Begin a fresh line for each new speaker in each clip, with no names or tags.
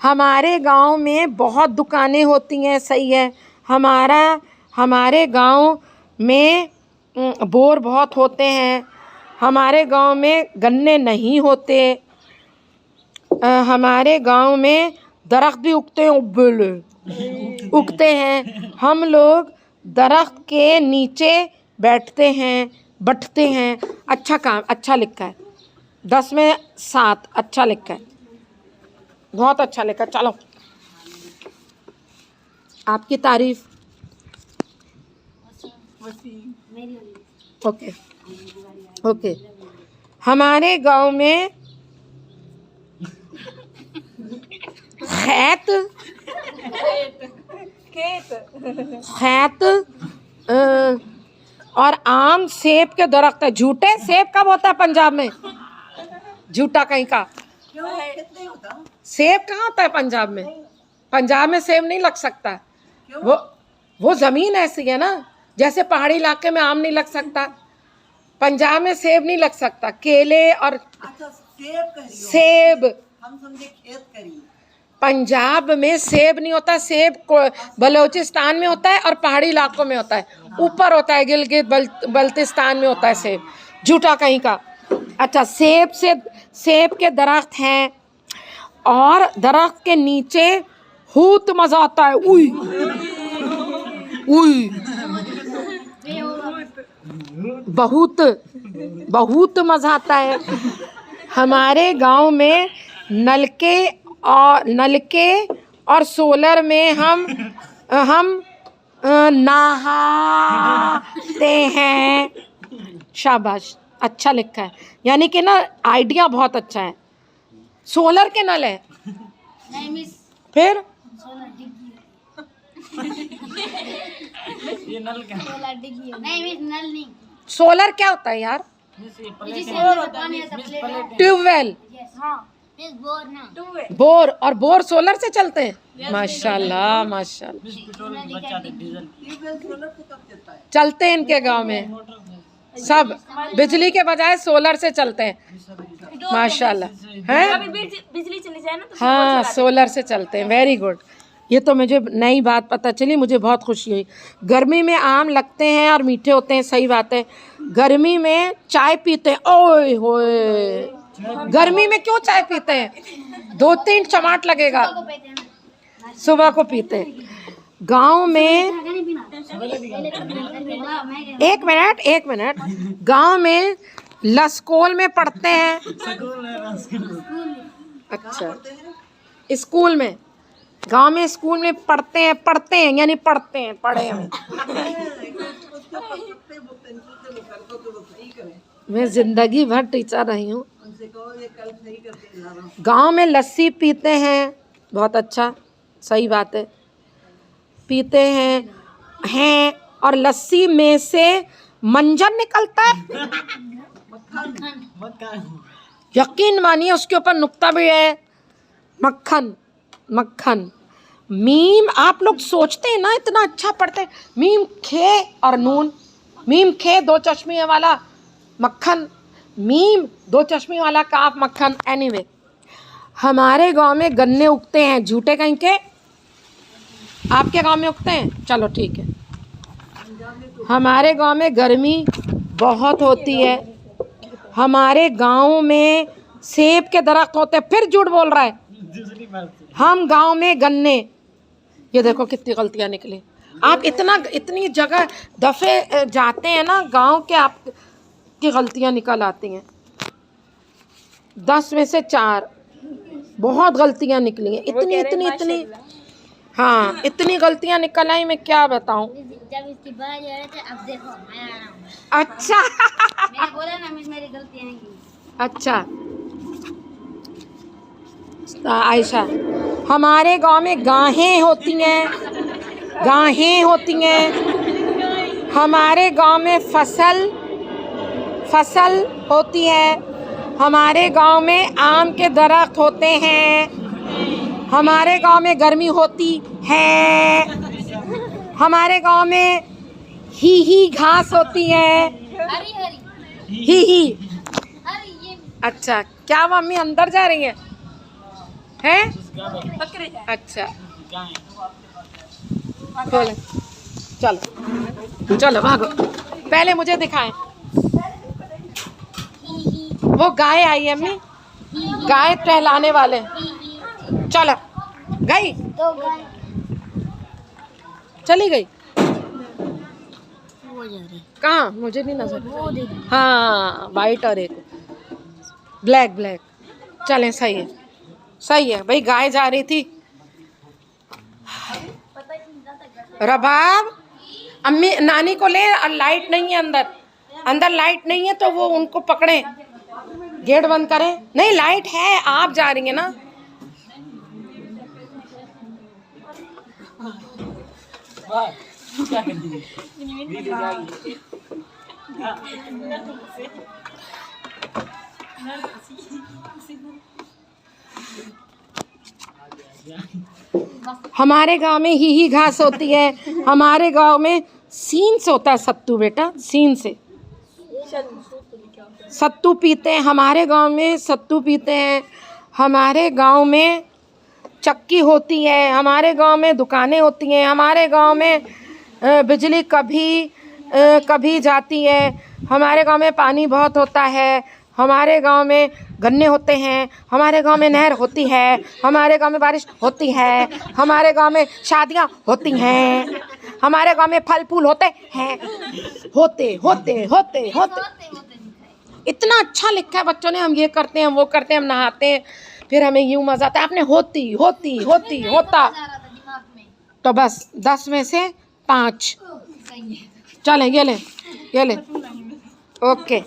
हमारे गांव में बहुत दुकानें होती हैं, सही है। हमारे गांव में बोर बहुत होते हैं। हमारे गांव में गन्ने नहीं होते। हमारे गांव में दरख्त भी उगते हैं। हम लोग दरख्त के नीचे बैठते हैं। अच्छा काम, अच्छा लिखा है, 10 में 7 अच्छा लिखा है, बहुत अच्छा लिखा। चलो आपकी तारीफ। Okay okay. हमारे गांव में खेत और आम सेब के दरख्त है। झूठे सेब कब होता है पंजाब में? झूठा कहीं का। सेब कहाँ होता है पंजाब में? पंजाब में सेब नहीं लग सकता। वो जमीन ऐसी है ना, जैसे पहाड़ी इलाके में आम नहीं लग सकता, पंजाब में सेब नहीं लग सकता। केले और सेब हम समझे खेत करी। पंजाब में सेब नहीं होता। सेब बलोचिस्तान में होता है और पहाड़ी इलाकों में होता है, ऊपर होता है, गिलगित बल्तिस्तान में होता है सेब। झूठा कहीं का। अच्छा, सेब के दरख्त हैं और दरख्त के नीचे बहुत मजा आता है। उई उई, बहुत मजा आता है। हमारे गांव में नलके और सोलर में हम नहाते हैं। शाबाश, अच्छा लिखा है, यानी कि ना आइडिया बहुत अच्छा है। सोलर के नल है? नहीं मिस। फिर ये नल क्या? सोलर डिग्गी है। नहीं मिस, नल नहीं। सोलर क्या होता है यार? ट्यूबवेल। बोर। और बोर सोलर से चलते हैं? माशाल्लाह माशाल्लाह। चलते हैं इनके गांव में सब, बिजली के बजाय सोलर से चलते हैं। माशाल्लाह हैं। बिजली चली जाए ना तो हाँ, सोलर से चलते हैं। Very good. ये तो मुझे नई बात पता चली, मुझे बहुत खुशी हुई। गर्मी में आम लगते हैं और मीठे होते हैं, सही बात है। गर्मी में चाय पीते हैं। ओए होए, गर्मी में क्यों चाय पीते हैं? 2-3 चमाट लगेगा। सुबह को पीते हैं। गांव में एक मिनट गांव में लस्कोल में पढ़ते हैं। अच्छा, स्कूल में, गांव में स्कूल में पढ़ते हैं यानी पढ़ते हैं, पढ़े हैं। मैं जिंदगी भर टीचर रही हूँ। गांव में लस्सी पीते हैं, बहुत अच्छा, सही बात है, पीते हैं और लस्सी में से मंजन निकलता है। यकीन मानिए उसके ऊपर नुक्ता भी है। मक्खन। मीम आप लोग सोचते हैं ना इतना अच्छा पढ़ते हैं। मीम खे और नून, मीम खे 2 चश्मे वाला मक्खन, मीम 2 चश्मे वाला काफ मक्खन। एनीवे, हमारे गांव में गन्ने उगते हैं। झूठे कहीं के? आपके गांव में उगते हैं? चलो ठीक है। हमारे गांव में गर्मी बहुत होती है। हमारे गांव में सेब के दरख्त होते हैं। फिर झूठ बोल रहा है। हम गांव में गन्ने। ये देखो कितनी गलतियां निकली। आप इतनी जगह दफे जाते हैं ना गांव के, आप की गलतियां निकल आती हैं। 10 में से 4 बहुत गलतियां निकली हैं। इतनी हाँ, इतनी गलतियां निकल आई, मैं क्या बताऊं।
जब इसकी बात हो रही थी, अब देखो मैं आ रहा हूं।
अच्छा
मैंने बोला ना मेरी गलतियां नहीं।
अच्छा आयशा, हमारे गांव में गाहें होती हैं। हमारे गांव में फसल होती है। हमारे गांव में आम के दरख्त होते हैं। हमारे गांव में गर्मी होती है। हमारे गांव में ही घास होती है। ही। अच्छा, क्या मम्मी अंदर जा रही है? है?
बकरे हैं।
अच्छा खोले, चलो चलो भागो, पहले मुझे दिखाएं। वो गाय आई है अम्मी, गाय टहलाने वाले। चलो गई,
तो गाय
चली गई।
वो जा रही,
कहाँ? मुझे नहीं नजर।
वो दे दी।
हाँ वाइट और एक ब्लैक ब्लैक। चलें, सही है सही है भाई। गाय जा रही थी। रबाब अम्मी नानी को ले, और लाइट नहीं है अंदर, अंदर लाइट नहीं है तो वो उनको पकड़े, गेट बंद करें। नहीं लाइट है, आप जा रही है ना।
क्या करती है? वीडियो जा रही
हमारे गांव में ही घास होती है, हमारे गांव में सीन से होता है सत्तू बेटा, सीन से सत्तू पीते हैं। हमारे गांव में सत्तू पीते हैं। हमारे गांव में चक्की होती है, हमारे गांव में दुकानें होती हैं, हमारे गांव में बिजली कभी जाती है, हमारे गांव में पानी बहुत होता है, हमारे गांव में गन्ने होते हैं, हमारे गांव में नहर होती है, हमारे गांव में बारिश होती है, हमारे गांव में शादियां होती हैं, हमारे गांव में फल फूल होते हैं। होते होते होते होते इतना अच्छा लिखा है बच्चों ने। हम ये करते हैं, हम वो करते हैं, हम नहाते हैं, फिर हमें यूं मजा आता है। आपने होती होती होती होता, तो बस 10 में से 5। चलें ये ले ओके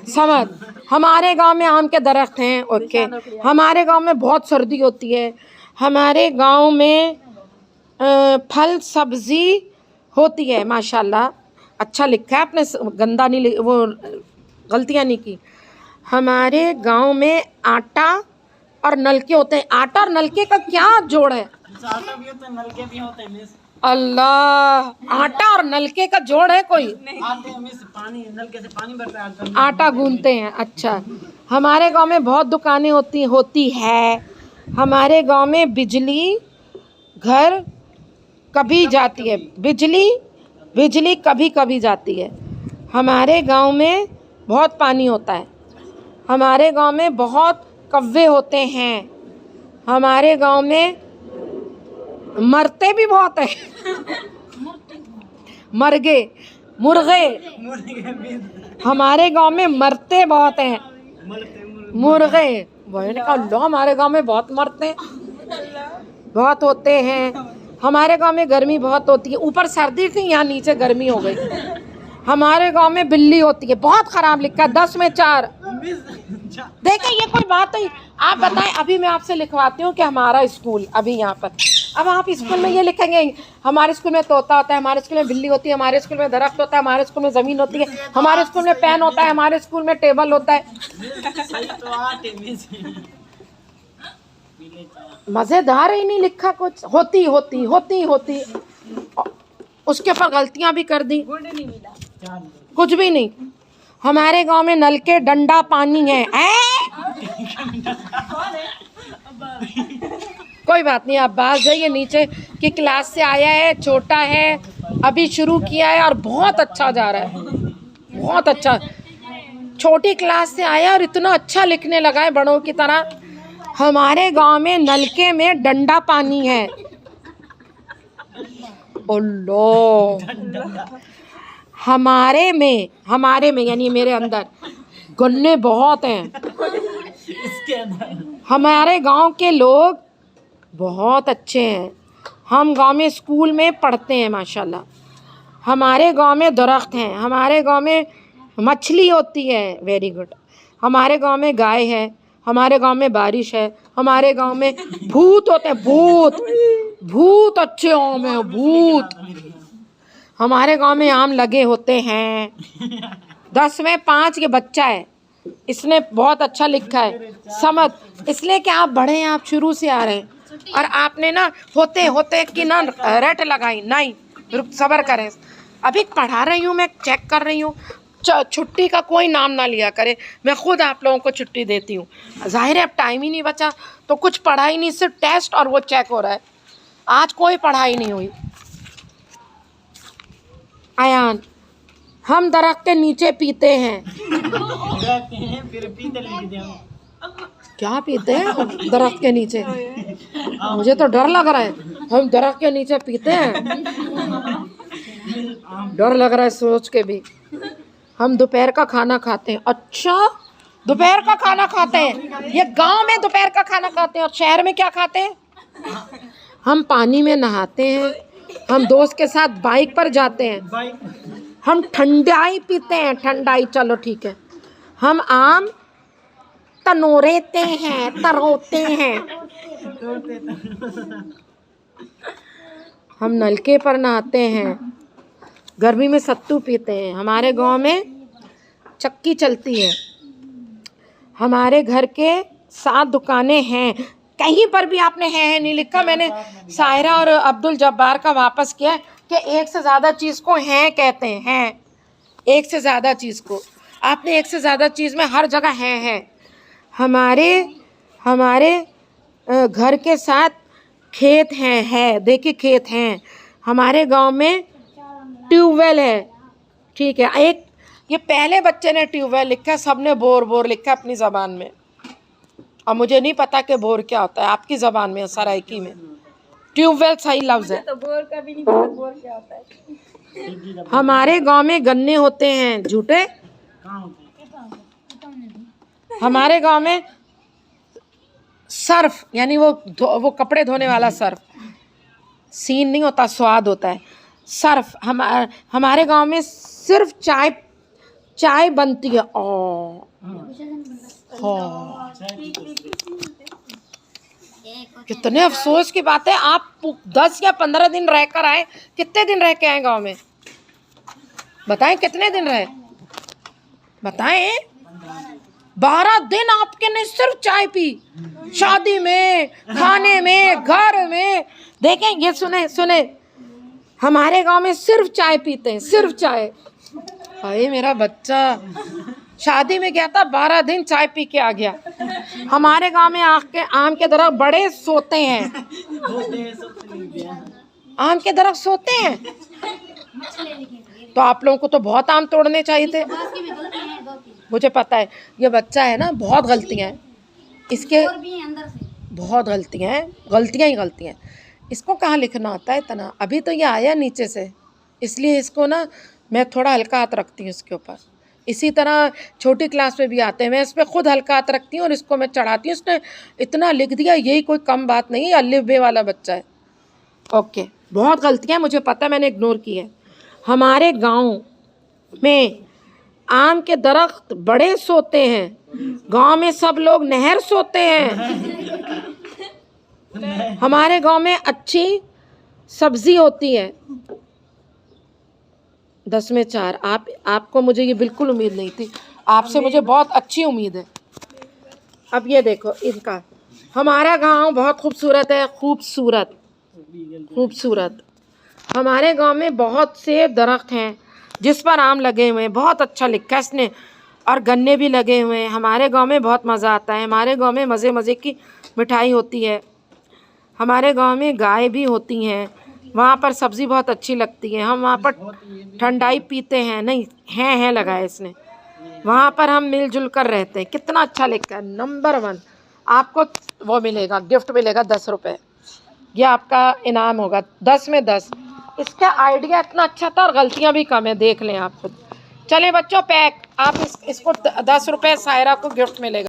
समझ। हमारे गांव में आम के दरख्त हैं, ओके। हमारे गांव में बहुत सर्दी होती है, हमारे गांव में फल सब्जी होती है। माशाल्लाह अच्छा लिखा है आपने, गंदा नहीं, वो गलतियाँ नहीं की। हमारे गांव में आटा और नलके होते हैं। आटा और नलके का क्या जोड़ है?
आटा भी होता है, नलके भी होते हैं मिस।
अल्लाह, आटा और नलके का जोड़ है कोई?
आते हैं मिस, पानी नलके से पानी भरता है,
आटा गूंथते हैं। अच्छा, हमारे गांव में बहुत दुकानें होती है। हमारे गांव में बिजली घर कभी जाती है, बिजली कभी कभी जाती है। हमारे गांव में बहुत पानी होता है, हमारे गांव में बहुत कौवे होते हैं, हमारे गांव में मरते भी बहुत हैं। मुर्गे हमारे गांव में मरते बहुत हैं। मुर्गे वही ने कहा, हमारे गांव में बहुत मरते हैं, बहुत होते हैं। हमारे गांव में गर्मी बहुत होती है, ऊपर सर्दी थी यहाँ नीचे गर्मी हो गई। हमारे गांव में बिल्ली होती है, बहुत खराब लिखा है, 10 में 4। देखिए ये कोई बात नहीं। आप बताएं, अभी मैं आपसे लिखवाती हूँ कि हमारा स्कूल अभी यहाँ पर, अब आप स्कूल में ये लिखेंगे हमारे स्कूल में तोता होता है, हमारे स्कूल में बिल्ली होती है, हमारे स्कूल में दरख्त होता है, हमारे स्कूल में ज़मीन होती है, हमारे स्कूल में पेन होता है, हमारे स्कूल में टेबल होता है। मज़ेदार ही नहीं लिखा कुछ। होती उसके ऊपर गलतियाँ भी कर दी, कुछ भी नहीं। हमारे गांव में नल के डंडा पानी है। कोई बात नहीं, आप बाहर जाइए, नीचे की क्लास से आया है, छोटा है, अभी शुरू किया है और बहुत अच्छा जा रहा है, बहुत अच्छा। छोटी क्लास से आया और इतना अच्छा लिखने लगा है बड़ों की तरह। हमारे गांव में नलके में डंडा पानी है। अल्लाह, हमारे में यानी मेरे अंदर गन्ने बहुत हैं।
इसके अंदर
हमारे गांव के लोग बहुत अच्छे हैं, हम गांव में स्कूल में पढ़ते हैं माशाल्लाह। हमारे गांव में दरख्त हैं, हमारे गांव में मछली होती है, वेरी गुड। हमारे गांव में गाय है, हमारे गांव में बारिश है, हमारे गांव में भूत होते हैं, भूत अच्छे आम है, भूत। हमारे गांव में आम लगे होते हैं। 10 में 5 ये बच्चा है, इसने बहुत अच्छा लिखा है समझ, इसलिए कि आप बड़े हैं, आप शुरू से आ रहे हैं और आपने ना होते कि ना रट लगाई। नहीं, रुक सब्र करें, अभी पढ़ा रही हूँ मैं, चेक कर रही हूँ। छुट्टी का कोई नाम ना लिया करे, मैं खुद आप लोगों को छुट्टी देती हूँ। जाहिर है अब टाइम ही नहीं बचा तो कुछ पढ़ाई नहीं, सिर्फ टेस्ट और वो चेक हो रहा है। आज कोई पढ़ाई नहीं हुई। आयान, हम दरख्त के नीचे पीते हैं।
रहते हैं फिर पीते लिख दिया।
क्या पीते हैं दरख्त के नीचे? मुझे तो डर लग रहा है, हम दरख्त के नीचे पीते हैं, डर लग रहा है सोच के भी। हम दोपहर का खाना खाते हैं। अच्छा, दोपहर का खाना खाते हैं? ये गांव में दोपहर का खाना खाते हैं और शहर में क्या खाते हैं? हम पानी में नहाते हैं, हम दोस्त के साथ बाइक पर जाते हैं,
बाइक
हम ठंडाई पीते हैं। ठंडाई, चलो ठीक है। हम आम तनोरेते हैं, तरोते हैं। हम नलके पर नहाते हैं, गर्मी में सत्तू पीते हैं। हमारे गांव में चक्की चलती है। हमारे घर के 7 दुकानें हैं। कहीं पर भी आपने है नहीं लिखा। मैंने सायरा और अब्दुल जब्बार का वापस किया कि एक से ज़्यादा चीज़ को हैं कहते हैं। एक से ज़्यादा चीज़ को आपने, एक से ज़्यादा चीज़ में हर जगह है। हमारे घर के साथ खेत है। देखिए खेत हैं। हमारे गांव में ट्यूबवेल है। ठीक है, एक ये पहले बच्चे ने ट्यूबवेल लिखा, सबने बोर लिखा अपनी ज़बान में। और मुझे नहीं पता कि बोर क्या होता है आपकी ज़बान में, सराइकी में। ट्यूबवेल सही लफ्ज़ है।
तो बोर का भी नहीं पता बोर क्या होता है।
हमारे गांव में गन्ने होते हैं। झूठे?
कहाँ होते हैं?
हमारे गांव में सर्फ, यानी वो कपड़े धोने वाला सर्फ, सीन नहीं होता, स्वाद होता है। सर्फ हमारे गांव में सिर्फ चाय बनती है। कितने अफसोस की बात है, आप 10 या 15 दिन रह कर आए। कितने दिन रह के आए गांव में? बताएं कितने दिन रहे? बताएं। 12 दिन आपके ने सिर्फ चाय पी, शादी में, खाने में, घर में। देखें, ये सुने हमारे गांव में सिर्फ चाय पीते हैं, सिर्फ चाय। अरे मेरा बच्चा शादी में गया था, 12 दिन चाय पी के आ गया। हमारे गांव में आम के दरख्त बड़े सोते हैं। आम के दरख्त सोते हैं, तो आप लोगों को तो बहुत आम तोड़ने चाहिए थे। मुझे पता है, ये बच्चा है ना, बहुत गलतियां हैं इसके, बहुत गलतियां हैं, गलतियां ही गलतियां। इसको कहाँ लिखना होता है इतना? अभी तो ये आया नीचे से, इसलिए इसको ना मैं थोड़ा हल्का हाथ रखती हूँ इसके ऊपर। इसी तरह छोटी क्लास में भी आते हैं, मैं इस पर खुद हल्का हाथ रखती हूँ और इसको मैं चढ़ाती हूँ। इसने इतना लिख दिया, यही कोई कम बात नहीं है। अल्लिफ बे वाला बच्चा है। ओके, बहुत गलतियाँ मुझे पता है, मैंने इग्नोर की है। हमारे गाँव में आम के दरख्त बड़े सोते हैं। गांव में सब लोग नहर सोते हैं। हमारे गांव में अच्छी सब्जी होती है। 10 में 4। आपको मुझे ये बिल्कुल उम्मीद नहीं थी, आपसे मुझे बहुत अच्छी उम्मीद है। अब ये देखो इनका, हमारा गांव बहुत खूबसूरत है। खूबसूरत हमारे गांव में बहुत से दरख्त हैं जिस पर आम लगे हुए हैं। बहुत अच्छा लिखा है इसने, और गन्ने भी लगे हुए हैं। हमारे गांव में बहुत मज़ा आता है। हमारे गांव में मज़े की मिठाई होती है। हमारे गांव में गाय भी होती हैं। वहाँ पर सब्ज़ी बहुत अच्छी लगती है। हम वहाँ पर ठंडाई पीते हैं। नहीं है लगाया इसने। वहाँ पर हम मिलजुल कर रहते हैं। कितना अच्छा लिखा है। नंबर 1 आपको वो मिलेगा, गिफ्ट मिलेगा 10 रुपये। ये आपका इनाम होगा। 10 में 10। इसका आइडिया इतना अच्छा था और गलतियाँ भी कम है, देख लें आप खुद। चलें बच्चों, पैक। आप इसको 10 रुपये सायरा को गिफ्ट मिलेगा।